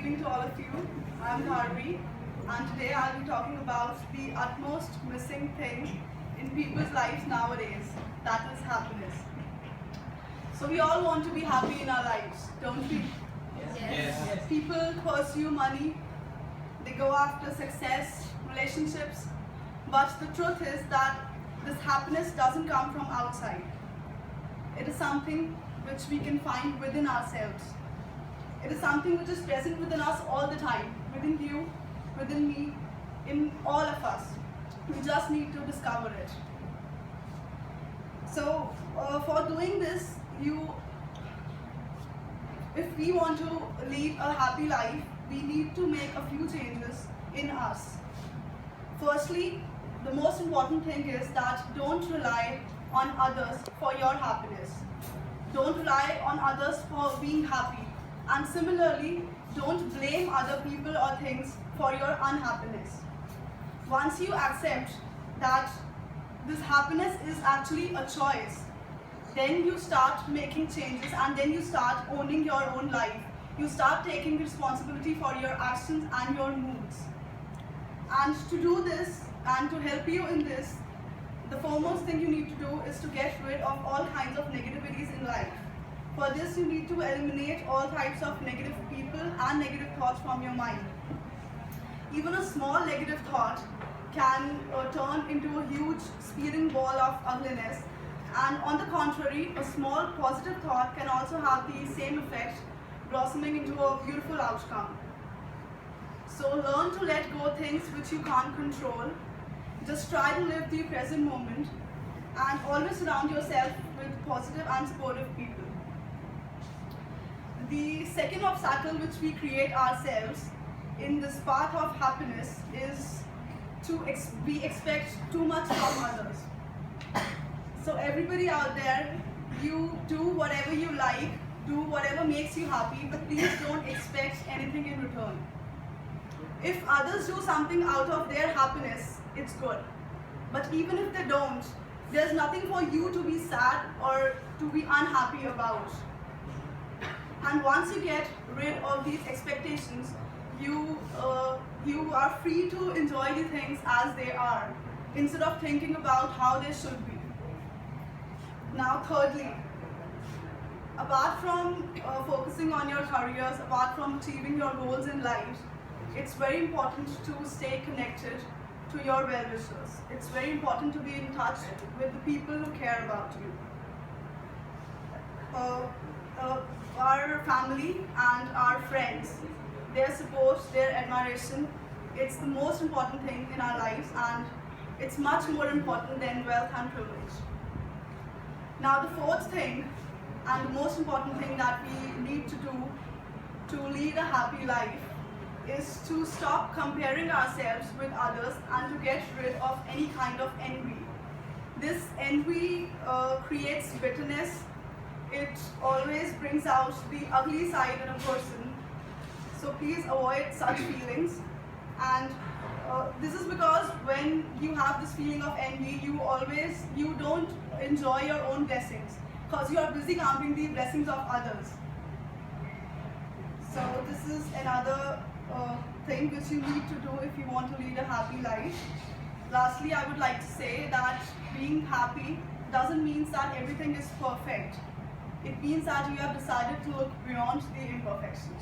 evening to all of you. I'm Dharvi, and today I'll be talking about the utmost missing thing in people's lives nowadays, that is happiness. So we all want to be happy in our lives, don't we? Yes. People pursue money, they go after success, relationships, but the truth is that this happiness doesn't come from outside. It is something which we can find within ourselves. It is something which is present within us all the time, within you, within me, in all of us. We just need to discover it. So, for doing this, if we want to lead a happy life, we need to make a few changes in us. Firstly, the most important thing is that don't rely on others for your happiness. Don't rely on others for being happy. And similarly, don't blame other people or things for your unhappiness. Once you accept that this happiness is actually a choice, then you start making changes and then you start owning your own life. You start taking responsibility for your actions and your moods. And to do this and to help you in this, the foremost thing you need to do is to get rid of all kinds of negativities in life. For this, you need to eliminate all types of negative people and negative thoughts from your mind. Even a small negative thought can turn into a huge speeding ball of ugliness. And on the contrary, a small positive thought can also have the same effect, blossoming into a beautiful outcome. So learn to let go things which you can't control. Just try to live the present moment and always surround yourself with positive and supportive people. The second obstacle which we create ourselves in this path of happiness is we expect too much from others. So everybody out there, you do whatever you like, do whatever makes you happy, but please don't expect anything in return. If others do something out of their happiness, it's good. But even if they don't, there's nothing for you to be sad or to be unhappy about. And once you get rid of these expectations, you are free to enjoy the things as they are, instead of thinking about how they should be. Now thirdly, apart from focusing on your careers, apart from achieving your goals in life, it's very important to stay connected to your well-wishers. It's very important to be in touch with the people who care about you. Our family and our friends, their support, their admiration, it's the most important thing in our lives, and it's much more important than wealth and privilege. Now the fourth thing and the most important thing that we need to do to lead a happy life is to stop comparing ourselves with others and to get rid of any kind of envy. This envy creates bitterness. It always brings out the ugly side in a person. So please avoid such feelings. And this is because when you have this feeling of envy, you don't enjoy your own blessings because you are busy counting the blessings of others. So this is another thing which you need to do if you want to lead a happy life. Lastly, I would like to say that being happy doesn't mean that everything is perfect. It means that you have decided to look beyond the imperfections.